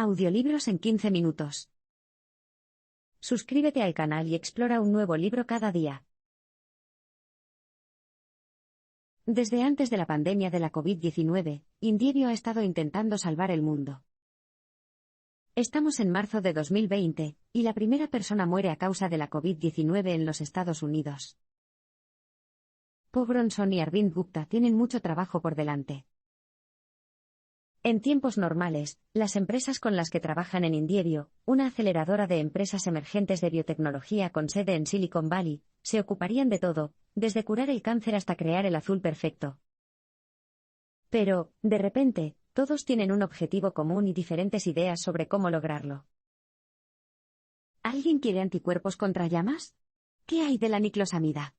Audiolibros en 15 minutos. Suscríbete al canal y explora un nuevo libro cada día. Desde antes de la pandemia de la COVID-19, Indievio ha estado intentando salvar el mundo. Estamos en marzo de 2020, y la primera persona muere a causa de la COVID-19 en los Estados Unidos. Po Bronson y Arvind Gupta tienen mucho trabajo por delante. En tiempos normales, las empresas con las que trabajan en Indievio, una aceleradora de empresas emergentes de biotecnología con sede en Silicon Valley, se ocuparían de todo, desde curar el cáncer hasta crear el azul perfecto. Pero, de repente, todos tienen un objetivo común y diferentes ideas sobre cómo lograrlo. ¿Alguien quiere anticuerpos contra llamas? ¿Qué hay de la niclosamida?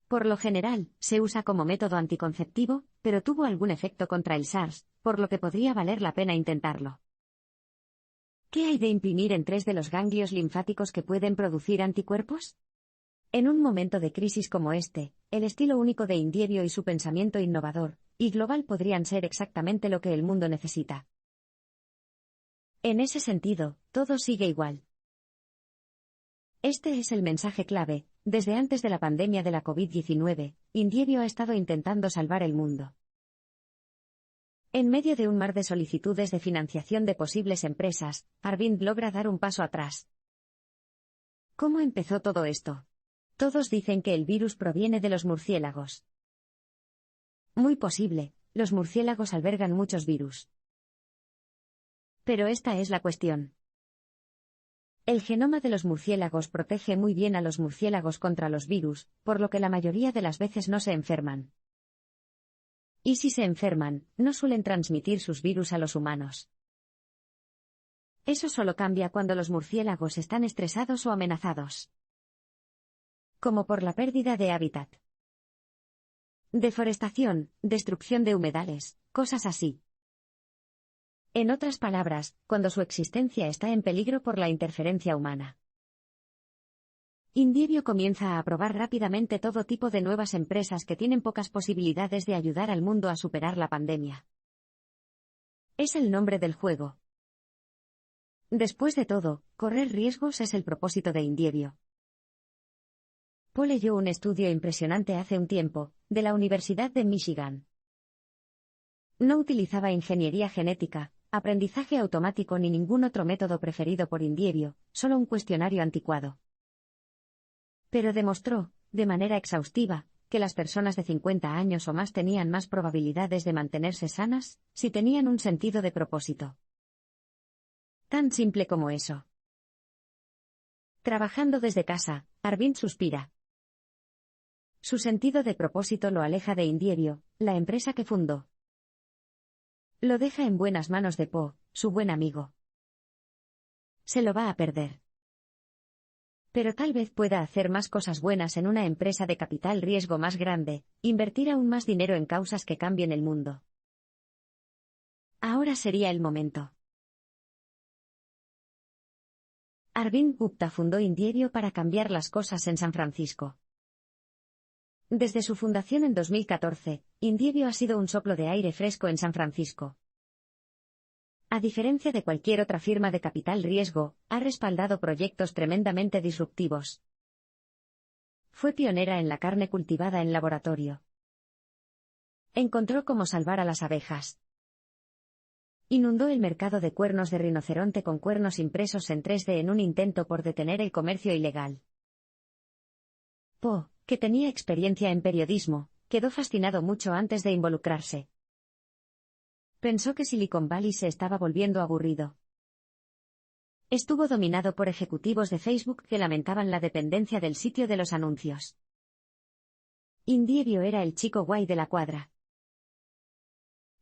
Por lo general, se usa como método anticonceptivo, pero tuvo algún efecto contra el SARS, por lo que podría valer la pena intentarlo. ¿Qué hay de imprimir en 3D los ganglios linfáticos que pueden producir anticuerpos? En un momento de crisis como este, el estilo único de Indievio y su pensamiento innovador y global podrían ser exactamente lo que el mundo necesita. En ese sentido, todo sigue igual. Este es el mensaje clave. Desde antes de la pandemia de la COVID-19, Indievio ha estado intentando salvar el mundo. En medio de un mar de solicitudes de financiación de posibles empresas, Arvind logra dar un paso atrás. ¿Cómo empezó todo esto? Todos dicen que el virus proviene de los murciélagos. Muy posible, los murciélagos albergan muchos virus. Pero esta es la cuestión. El genoma de los murciélagos protege muy bien a los murciélagos contra los virus, por lo que la mayoría de las veces no se enferman. Y si se enferman, no suelen transmitir sus virus a los humanos. Eso solo cambia cuando los murciélagos están estresados o amenazados. Como por la pérdida de hábitat. Deforestación, destrucción de humedales, cosas así. En otras palabras, cuando su existencia está en peligro por la interferencia humana. Indievio comienza a aprobar rápidamente todo tipo de nuevas empresas que tienen pocas posibilidades de ayudar al mundo a superar la pandemia. Es el nombre del juego. Después de todo, correr riesgos es el propósito de Indievio. Po leyó un estudio impresionante hace un tiempo, de la Universidad de Michigan. No utilizaba ingeniería genética, aprendizaje automático ni ningún otro método preferido por Indievio, solo un cuestionario anticuado. Pero demostró, de manera exhaustiva, que las personas de 50 años o más tenían más probabilidades de mantenerse sanas, si tenían un sentido de propósito. Tan simple como eso. Trabajando desde casa, Arvind suspira. Su sentido de propósito lo aleja de Indievio, la empresa que fundó. Lo deja en buenas manos de Po, su buen amigo. Se lo va a perder. Pero tal vez pueda hacer más cosas buenas en una empresa de capital riesgo más grande, invertir aún más dinero en causas que cambien el mundo. Ahora sería el momento. Arvind Gupta fundó Indievio para cambiar las cosas en San Francisco. Desde su fundación en 2014, Indievio ha sido un soplo de aire fresco en San Francisco. A diferencia de cualquier otra firma de capital riesgo, ha respaldado proyectos tremendamente disruptivos. Fue pionera en la carne cultivada en laboratorio. Encontró cómo salvar a las abejas. Inundó el mercado de cuernos de rinoceronte con cuernos impresos en 3D en un intento por detener el comercio ilegal. Po, que tenía experiencia en periodismo, quedó fascinado mucho antes de involucrarse. Pensó que Silicon Valley se estaba volviendo aburrido. Estuvo dominado por ejecutivos de Facebook que lamentaban la dependencia del sitio de los anuncios. Indievio era el chico guay de la cuadra.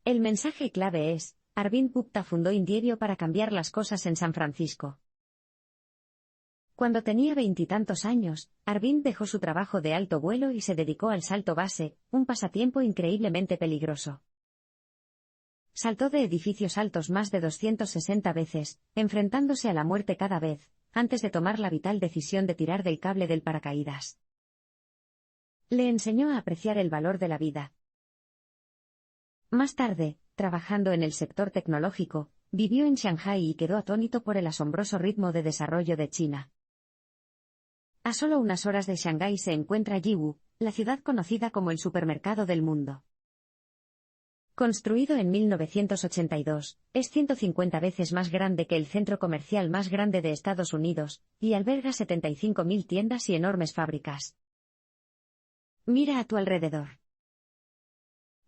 El mensaje clave es, Arvind Gupta fundó Indievio para cambiar las cosas en San Francisco. Cuando tenía 20 y tantos años, Arvind dejó su trabajo de alto vuelo y se dedicó al salto base, un pasatiempo increíblemente peligroso. Saltó de edificios altos más de 260 veces, enfrentándose a la muerte cada vez, antes de tomar la vital decisión de tirar del cable del paracaídas. Le enseñó a apreciar el valor de la vida. Más tarde, trabajando en el sector tecnológico, vivió en Shanghái y quedó atónito por el asombroso ritmo de desarrollo de China. A solo unas horas de Shanghái se encuentra Yiwu, la ciudad conocida como el supermercado del mundo. Construido en 1982, es 150 veces más grande que el centro comercial más grande de Estados Unidos, y alberga 75.000 tiendas y enormes fábricas. Mira a tu alrededor.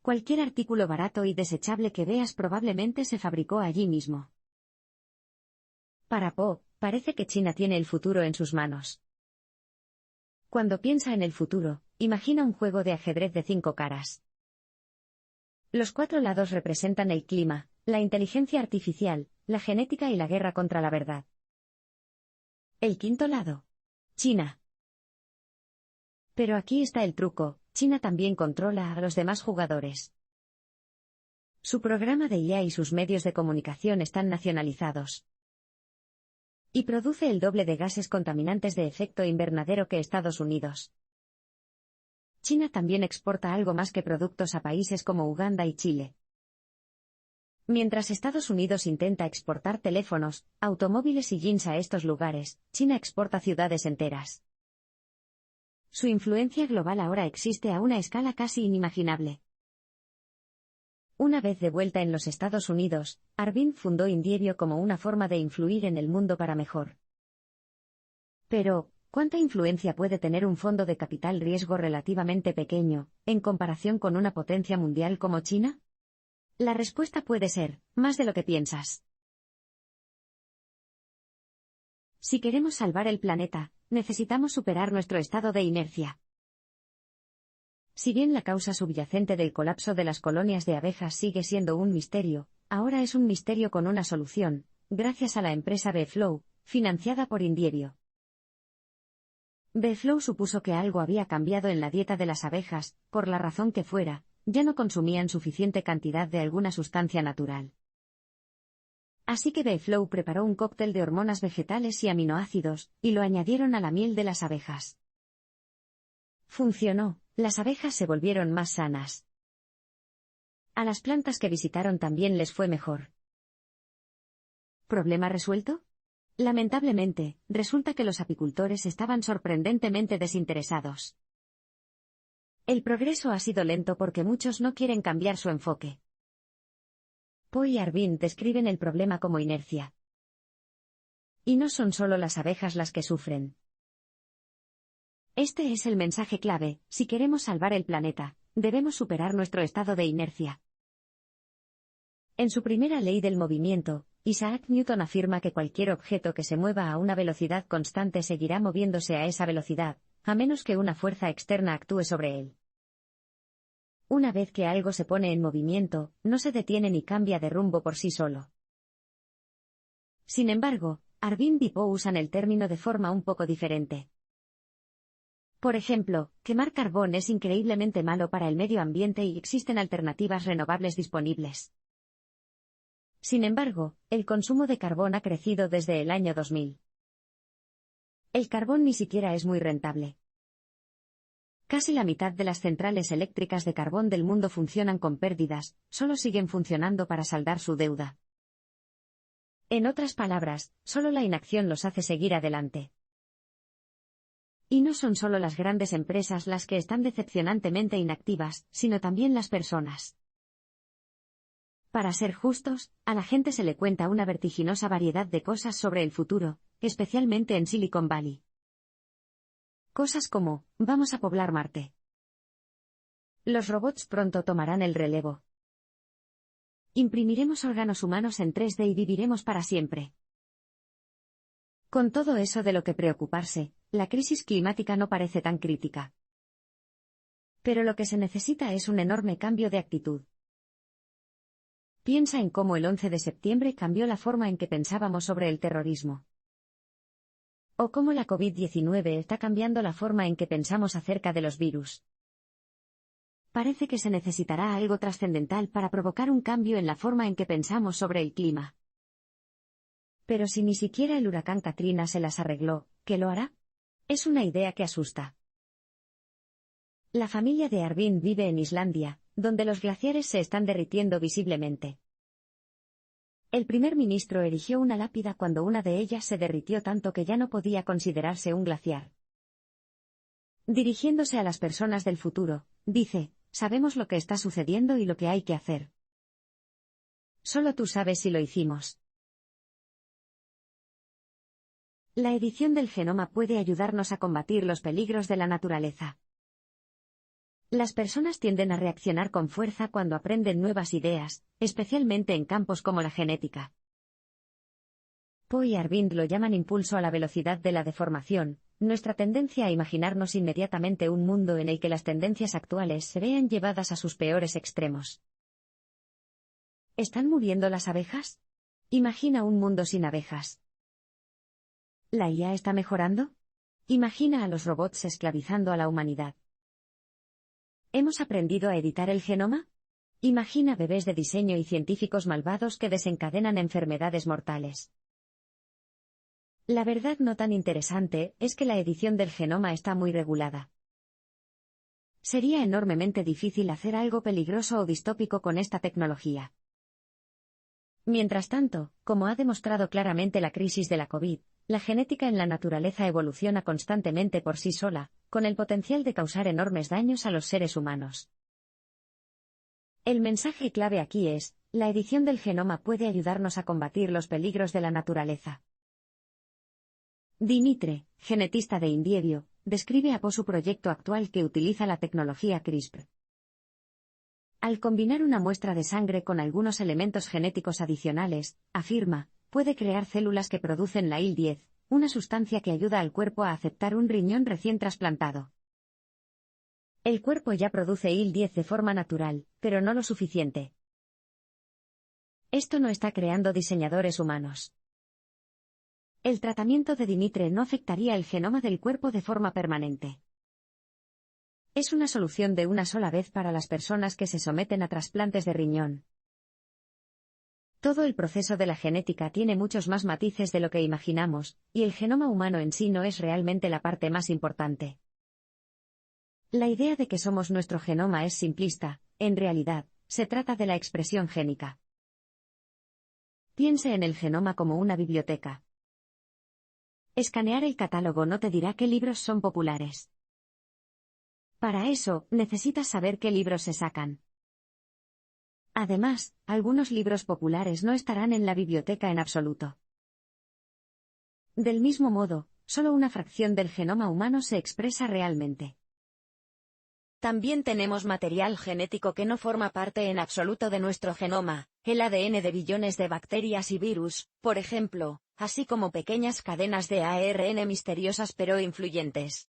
Cualquier artículo barato y desechable que veas probablemente se fabricó allí mismo. Para Po, parece que China tiene el futuro en sus manos. Cuando piensa en el futuro, imagina un juego de ajedrez de 5 caras. Los 4 lados representan el clima, la inteligencia artificial, la genética y la guerra contra la verdad. El quinto lado. China. Pero aquí está el truco, China también controla a los demás jugadores. Su programa de IA y sus medios de comunicación están nacionalizados. Y produce el doble de gases contaminantes de efecto invernadero que Estados Unidos. China también exporta algo más que productos a países como Uganda y Chile. Mientras Estados Unidos intenta exportar teléfonos, automóviles y jeans a estos lugares, China exporta ciudades enteras. Su influencia global ahora existe a una escala casi inimaginable. Una vez de vuelta en los Estados Unidos, Arvind fundó Indievio como una forma de influir en el mundo para mejor. Pero, ¿cuánta influencia puede tener un fondo de capital riesgo relativamente pequeño, en comparación con una potencia mundial como China? La respuesta puede ser, más de lo que piensas. Si queremos salvar el planeta, necesitamos superar nuestro estado de inercia. Si bien la causa subyacente del colapso de las colonias de abejas sigue siendo un misterio, ahora es un misterio con una solución, gracias a la empresa Bee-Flow, financiada por Indievio. Bee-Flow supuso que algo había cambiado en la dieta de las abejas, por la razón que fuera, ya no consumían suficiente cantidad de alguna sustancia natural. Así que Bee-Flow preparó un cóctel de hormonas vegetales y aminoácidos, y lo añadieron a la miel de las abejas. Funcionó, las abejas se volvieron más sanas. A las plantas que visitaron también les fue mejor. ¿Problema resuelto? Lamentablemente, resulta que los apicultores estaban sorprendentemente desinteresados. El progreso ha sido lento porque muchos no quieren cambiar su enfoque. Po y Arvind describen el problema como inercia. Y no son solo las abejas las que sufren. Este es el mensaje clave: si queremos salvar el planeta, debemos superar nuestro estado de inercia. En su primera ley del movimiento, Isaac Newton afirma que cualquier objeto que se mueva a una velocidad constante seguirá moviéndose a esa velocidad, a menos que una fuerza externa actúe sobre él. Una vez que algo se pone en movimiento, no se detiene ni cambia de rumbo por sí solo. Sin embargo, Arvind y Po usan el término de forma un poco diferente. Por ejemplo, quemar carbón es increíblemente malo para el medio ambiente y existen alternativas renovables disponibles. Sin embargo, el consumo de carbón ha crecido desde el año 2000. El carbón ni siquiera es muy rentable. Casi la mitad de las centrales eléctricas de carbón del mundo funcionan con pérdidas, solo siguen funcionando para saldar su deuda. En otras palabras, solo la inacción los hace seguir adelante. Y no son solo las grandes empresas las que están decepcionantemente inactivas, sino también las personas. Para ser justos, a la gente se le cuenta una vertiginosa variedad de cosas sobre el futuro, especialmente en Silicon Valley. Cosas como, vamos a poblar Marte. Los robots pronto tomarán el relevo. Imprimiremos órganos humanos en 3D y viviremos para siempre. Con todo eso de lo que preocuparse, la crisis climática no parece tan crítica. Pero lo que se necesita es un enorme cambio de actitud. Piensa en cómo el 11 de septiembre cambió la forma en que pensábamos sobre el terrorismo. O cómo la COVID-19 está cambiando la forma en que pensamos acerca de los virus. Parece que se necesitará algo trascendental para provocar un cambio en la forma en que pensamos sobre el clima. Pero si ni siquiera el huracán Katrina se las arregló, ¿qué lo hará? Es una idea que asusta. La familia de Arvind vive en Islandia, donde los glaciares se están derritiendo visiblemente. El primer ministro erigió una lápida cuando una de ellas se derritió tanto que ya no podía considerarse un glaciar. Dirigiéndose a las personas del futuro, dice: sabemos lo que está sucediendo y lo que hay que hacer. Solo tú sabes si lo hicimos. La edición del genoma puede ayudarnos a combatir los peligros de la naturaleza. Las personas tienden a reaccionar con fuerza cuando aprenden nuevas ideas, especialmente en campos como la genética. Poe y Arvind lo llaman impulso a la velocidad de la deformación, nuestra tendencia a imaginarnos inmediatamente un mundo en el que las tendencias actuales se vean llevadas a sus peores extremos. ¿Están muriendo las abejas? Imagina un mundo sin abejas. ¿La IA está mejorando? Imagina a los robots esclavizando a la humanidad. ¿Hemos aprendido a editar el genoma? Imagina bebés de diseño y científicos malvados que desencadenan enfermedades mortales. La verdad no tan interesante es que la edición del genoma está muy regulada. Sería enormemente difícil hacer algo peligroso o distópico con esta tecnología. Mientras tanto, como ha demostrado claramente la crisis de la COVID, la genética en la naturaleza evoluciona constantemente por sí sola, con el potencial de causar enormes daños a los seres humanos. El mensaje clave aquí es: la edición del genoma puede ayudarnos a combatir los peligros de la naturaleza. Dimitre, genetista de Indievio, describe a Poe su proyecto actual que utiliza la tecnología CRISPR. Al combinar una muestra de sangre con algunos elementos genéticos adicionales, afirma, puede crear células que producen la IL-10, una sustancia que ayuda al cuerpo a aceptar un riñón recién trasplantado. El cuerpo ya produce IL-10 de forma natural, pero no lo suficiente. Esto no está creando diseñadores humanos. El tratamiento de Dimitre no afectaría el genoma del cuerpo de forma permanente. Es una solución de una sola vez para las personas que se someten a trasplantes de riñón. Todo el proceso de la genética tiene muchos más matices de lo que imaginamos, y el genoma humano en sí no es realmente la parte más importante. La idea de que somos nuestro genoma es simplista, en realidad, se trata de la expresión génica. Piense en el genoma como una biblioteca. Escanear el catálogo no te dirá qué libros son populares. Para eso, necesitas saber qué libros se sacan. Además, algunos libros populares no estarán en la biblioteca en absoluto. Del mismo modo, solo una fracción del genoma humano se expresa realmente. También tenemos material genético que no forma parte en absoluto de nuestro genoma, el ADN de billones de bacterias y virus, por ejemplo, así como pequeñas cadenas de ARN misteriosas pero influyentes.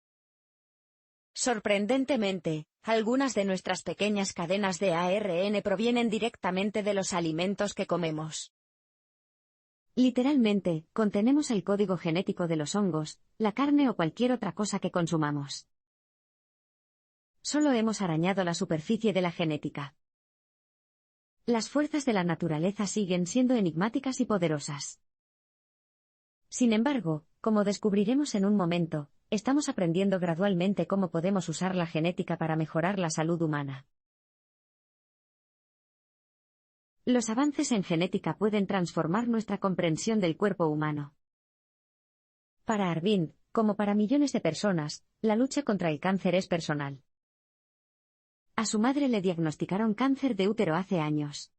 Sorprendentemente, algunas de nuestras pequeñas cadenas de ARN provienen directamente de los alimentos que comemos. Literalmente, contenemos el código genético de los hongos, la carne o cualquier otra cosa que consumamos. Solo hemos arañado la superficie de la genética. Las fuerzas de la naturaleza siguen siendo enigmáticas y poderosas. Sin embargo, como descubriremos en un momento, estamos aprendiendo gradualmente cómo podemos usar la genética para mejorar la salud humana. Los avances en genética pueden transformar nuestra comprensión del cuerpo humano. Para Arvind, como para millones de personas, la lucha contra el cáncer es personal. A su madre le diagnosticaron cáncer de útero hace años.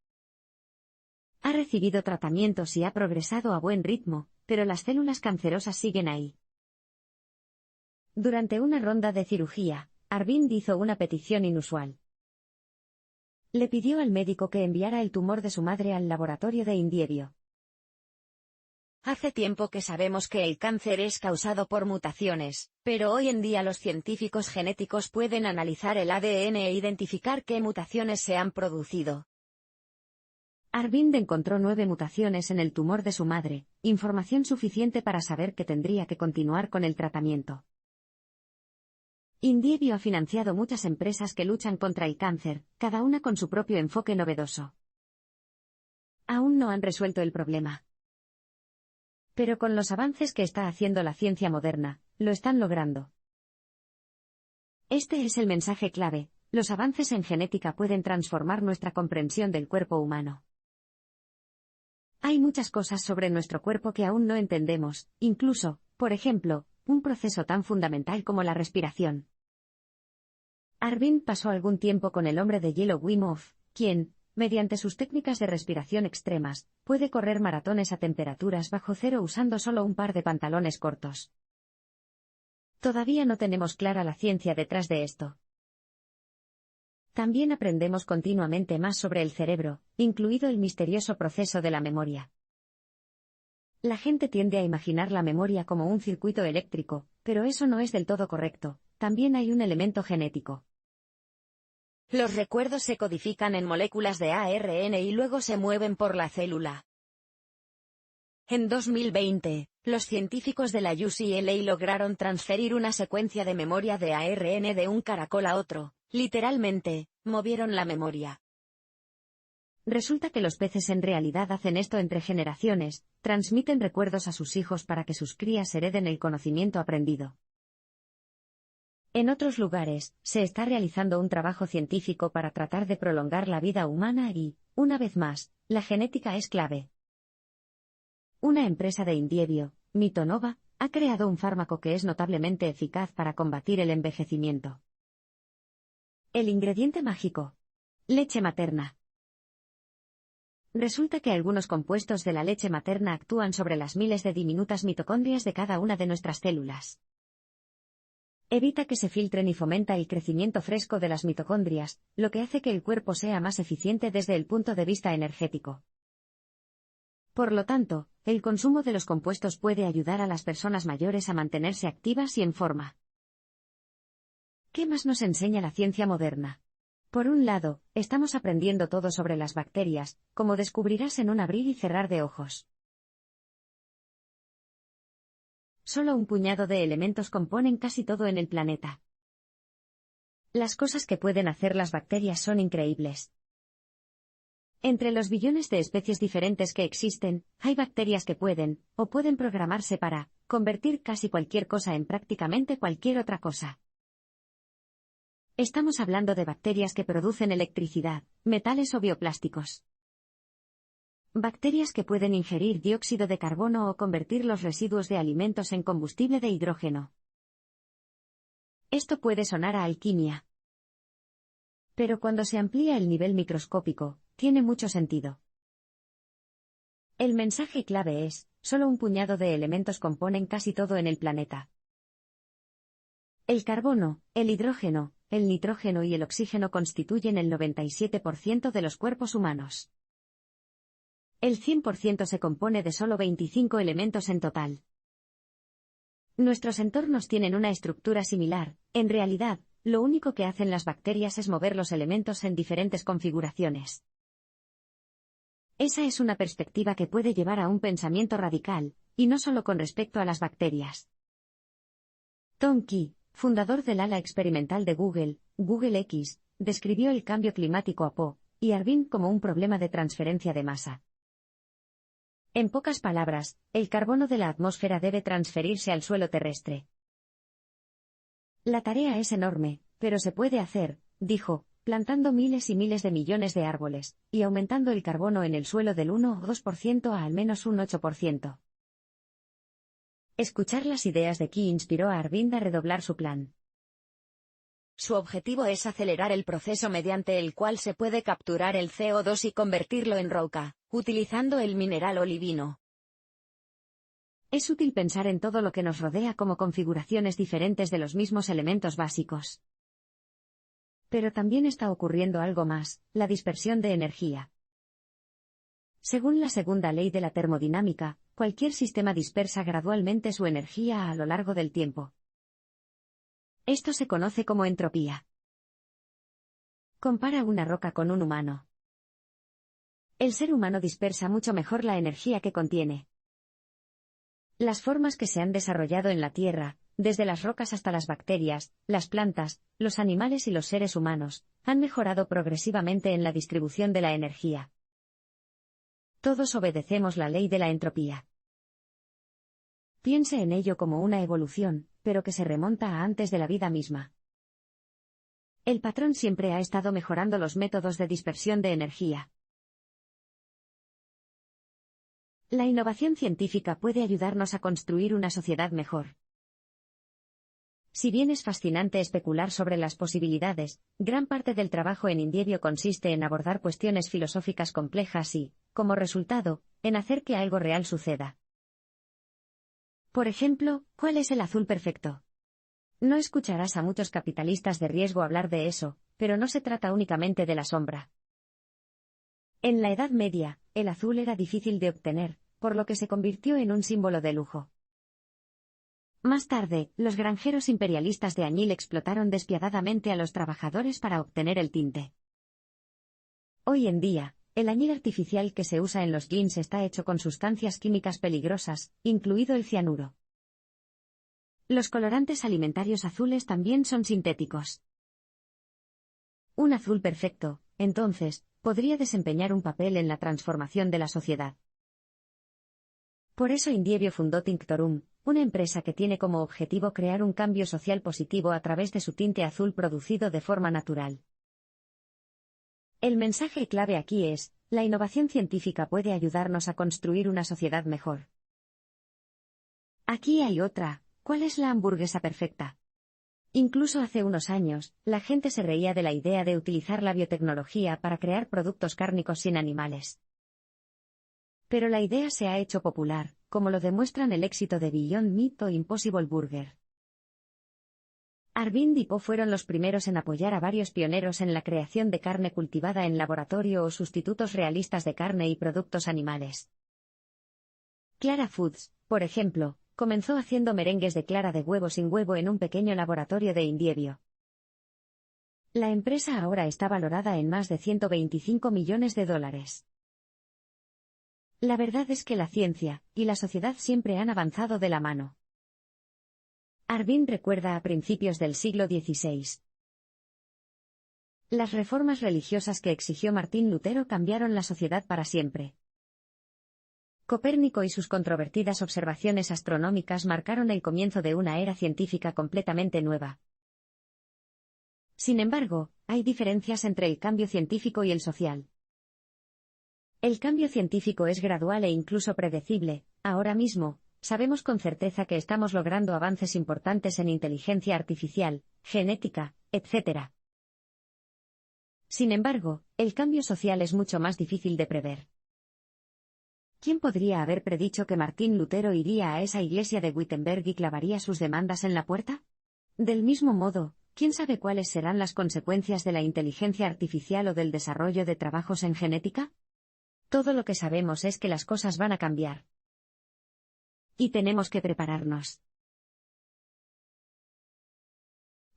Ha recibido tratamientos y ha progresado a buen ritmo, pero las células cancerosas siguen ahí. Durante una ronda de cirugía, Arvind hizo una petición inusual. Le pidió al médico que enviara el tumor de su madre al laboratorio de Indievio. Hace tiempo que sabemos que el cáncer es causado por mutaciones, pero hoy en día los científicos genéticos pueden analizar el ADN e identificar qué mutaciones se han producido. Arvind encontró 9 mutaciones en el tumor de su madre, información suficiente para saber que tendría que continuar con el tratamiento. Indievio ha financiado muchas empresas que luchan contra el cáncer, cada una con su propio enfoque novedoso. Aún no han resuelto el problema. Pero con los avances que está haciendo la ciencia moderna, lo están logrando. Este es el mensaje clave: los avances en genética pueden transformar nuestra comprensión del cuerpo humano. Hay muchas cosas sobre nuestro cuerpo que aún no entendemos, incluso, por ejemplo, un proceso tan fundamental como la respiración. Arvind pasó algún tiempo con el hombre de hielo Wim Hof, quien, mediante sus técnicas de respiración extremas, puede correr maratones a temperaturas bajo cero usando solo un par de pantalones cortos. Todavía no tenemos clara la ciencia detrás de esto. También aprendemos continuamente más sobre el cerebro, incluido el misterioso proceso de la memoria. La gente tiende a imaginar la memoria como un circuito eléctrico, pero eso no es del todo correcto, también hay un elemento genético. Los recuerdos se codifican en moléculas de ARN y luego se mueven por la célula. En 2020, los científicos de la UCLA lograron transferir una secuencia de memoria de ARN de un caracol a otro, literalmente, movieron la memoria. Resulta que los peces en realidad hacen esto entre generaciones, transmiten recuerdos a sus hijos para que sus crías hereden el conocimiento aprendido. En otros lugares, se está realizando un trabajo científico para tratar de prolongar la vida humana y, una vez más, la genética es clave. Una empresa de Indievio, Mitonova, ha creado un fármaco que es notablemente eficaz para combatir el envejecimiento. El ingrediente mágico: leche materna. Resulta que algunos compuestos de la leche materna actúan sobre las miles de diminutas mitocondrias de cada una de nuestras células. Evita que se filtren y fomenta el crecimiento fresco de las mitocondrias, lo que hace que el cuerpo sea más eficiente desde el punto de vista energético. Por lo tanto, el consumo de los compuestos puede ayudar a las personas mayores a mantenerse activas y en forma. ¿Qué más nos enseña la ciencia moderna? Por un lado, estamos aprendiendo todo sobre las bacterias, como descubrirás en un abrir y cerrar de ojos. Solo un puñado de elementos componen casi todo en el planeta. Las cosas que pueden hacer las bacterias son increíbles. Entre los billones de especies diferentes que existen, hay bacterias que pueden, o pueden programarse para, convertir casi cualquier cosa en prácticamente cualquier otra cosa. Estamos hablando de bacterias que producen electricidad, metales o bioplásticos. Bacterias que pueden ingerir dióxido de carbono o convertir los residuos de alimentos en combustible de hidrógeno. Esto puede sonar a alquimia. Pero cuando se amplía el nivel microscópico, tiene mucho sentido. El mensaje clave es: solo un puñado de elementos componen casi todo en el planeta. El carbono, el hidrógeno, el nitrógeno y el oxígeno constituyen el 97% de los cuerpos humanos. El 100% se compone de solo 25 elementos en total. Nuestros entornos tienen una estructura similar. En realidad, lo único que hacen las bacterias es mover los elementos en diferentes configuraciones. Esa es una perspectiva que puede llevar a un pensamiento radical, y no solo con respecto a las bacterias. Tom Key, fundador del ala experimental de Google, Google X, describió el cambio climático a Poe y Arvind como un problema de transferencia de masa. En pocas palabras, el carbono de la atmósfera debe transferirse al suelo terrestre. La tarea es enorme, pero se puede hacer, dijo, plantando miles y miles de millones de árboles, y aumentando el carbono en el suelo del 1 o 2% a al menos un 8%. Escuchar las ideas de Key inspiró a Arvind a redoblar su plan. Su objetivo es acelerar el proceso mediante el cual se puede capturar el CO2 y convertirlo en roca, utilizando el mineral olivino. Es útil pensar en todo lo que nos rodea como configuraciones diferentes de los mismos elementos básicos. Pero también está ocurriendo algo más: la dispersión de energía. Según la segunda ley de la termodinámica, cualquier sistema dispersa gradualmente su energía a lo largo del tiempo. Esto se conoce como entropía. Compara una roca con un humano. El ser humano dispersa mucho mejor la energía que contiene. Las formas que se han desarrollado en la Tierra, desde las rocas hasta las bacterias, las plantas, los animales y los seres humanos, han mejorado progresivamente en la distribución de la energía. Todos obedecemos la ley de la entropía. Piense en ello como una evolución, pero que se remonta a antes de la vida misma. El patrón siempre ha estado mejorando los métodos de dispersión de energía. La innovación científica puede ayudarnos a construir una sociedad mejor. Si bien es fascinante especular sobre las posibilidades, gran parte del trabajo en Indievio consiste en abordar cuestiones filosóficas complejas y, como resultado, en hacer que algo real suceda. Por ejemplo, ¿cuál es el azul perfecto? No escucharás a muchos capitalistas de riesgo hablar de eso, pero no se trata únicamente de la sombra. En la Edad Media, el azul era difícil de obtener, por lo que se convirtió en un símbolo de lujo. Más tarde, los granjeros imperialistas de añil explotaron despiadadamente a los trabajadores para obtener el tinte. Hoy en día, el añil artificial que se usa en los jeans está hecho con sustancias químicas peligrosas, incluido el cianuro. Los colorantes alimentarios azules también son sintéticos. Un azul perfecto, entonces, podría desempeñar un papel en la transformación de la sociedad. Por eso Indievio fundó Tinctorum, una empresa que tiene como objetivo crear un cambio social positivo a través de su tinte azul producido de forma natural. El mensaje clave aquí es, la innovación científica puede ayudarnos a construir una sociedad mejor. Aquí hay otra, ¿cuál es la hamburguesa perfecta? Incluso hace unos años, la gente se reía de la idea de utilizar la biotecnología para crear productos cárnicos sin animales. Pero la idea se ha hecho popular, como lo demuestran el éxito de Beyond Meat o Impossible Burger. Arvind y Po fueron los primeros en apoyar a varios pioneros en la creación de carne cultivada en laboratorio o sustitutos realistas de carne y productos animales. Clara Foods, por ejemplo, comenzó haciendo merengues de clara de huevo sin huevo en un pequeño laboratorio de Indievio. La empresa ahora está valorada en más de $125 millones. La verdad es que la ciencia y la sociedad siempre han avanzado de la mano. Arvind recuerda a principios del siglo XVI. Las reformas religiosas que exigió Martín Lutero cambiaron la sociedad para siempre. Copérnico y sus controvertidas observaciones astronómicas marcaron el comienzo de una era científica completamente nueva. Sin embargo, hay diferencias entre el cambio científico y el social. El cambio científico es gradual e incluso predecible. Ahora mismo, sabemos con certeza que estamos logrando avances importantes en inteligencia artificial, genética, etc. Sin embargo, el cambio social es mucho más difícil de prever. ¿Quién podría haber predicho que Martín Lutero iría a esa iglesia de Wittenberg y clavaría sus demandas en la puerta? Del mismo modo, ¿quién sabe cuáles serán las consecuencias de la inteligencia artificial o del desarrollo de trabajos en genética? Todo lo que sabemos es que las cosas van a cambiar. Y tenemos que prepararnos.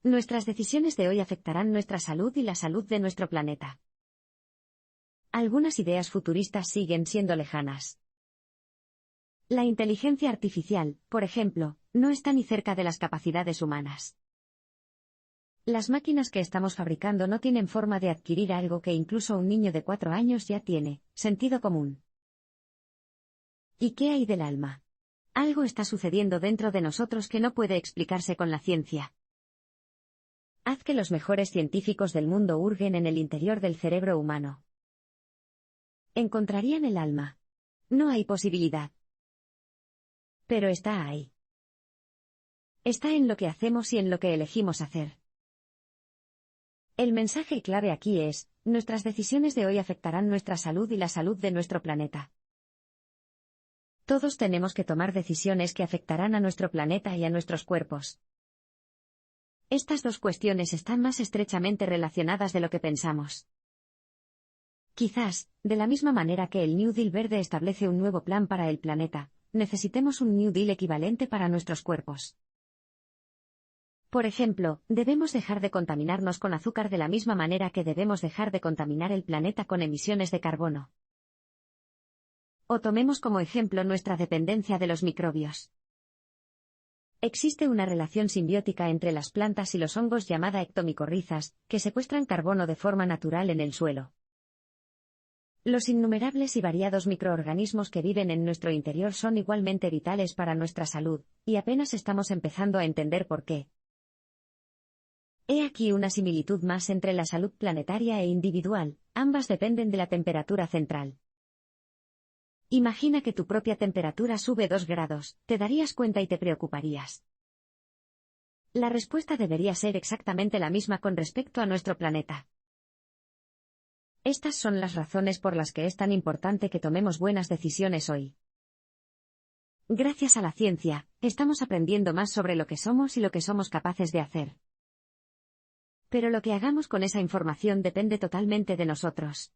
Nuestras decisiones de hoy afectarán nuestra salud y la salud de nuestro planeta. Algunas ideas futuristas siguen siendo lejanas. La inteligencia artificial, por ejemplo, no está ni cerca de las capacidades humanas. Las máquinas que estamos fabricando no tienen forma de adquirir algo que incluso un niño de 4 años ya tiene, sentido común. ¿Y qué hay del alma? Algo está sucediendo dentro de nosotros que no puede explicarse con la ciencia. Haz que los mejores científicos del mundo hurguen en el interior del cerebro humano. ¿Encontrarían el alma? No hay posibilidad. Pero está ahí. Está en lo que hacemos y en lo que elegimos hacer. El mensaje clave aquí es, nuestras decisiones de hoy afectarán nuestra salud y la salud de nuestro planeta. Todos tenemos que tomar decisiones que afectarán a nuestro planeta y a nuestros cuerpos. Estas dos cuestiones están más estrechamente relacionadas de lo que pensamos. Quizás, de la misma manera que el New Deal verde establece un nuevo plan para el planeta, necesitemos un New Deal equivalente para nuestros cuerpos. Por ejemplo, debemos dejar de contaminarnos con azúcar de la misma manera que debemos dejar de contaminar el planeta con emisiones de carbono. O tomemos como ejemplo nuestra dependencia de los microbios. Existe una relación simbiótica entre las plantas y los hongos llamada ectomicorrizas, que secuestran carbono de forma natural en el suelo. Los innumerables y variados microorganismos que viven en nuestro interior son igualmente vitales para nuestra salud, y apenas estamos empezando a entender por qué. He aquí una similitud más entre la salud planetaria e individual, ambas dependen de la temperatura central. Imagina que tu propia temperatura sube 2 grados, te darías cuenta y te preocuparías. La respuesta debería ser exactamente la misma con respecto a nuestro planeta. Estas son las razones por las que es tan importante que tomemos buenas decisiones hoy. Gracias a la ciencia, estamos aprendiendo más sobre lo que somos y lo que somos capaces de hacer. Pero lo que hagamos con esa información depende totalmente de nosotros.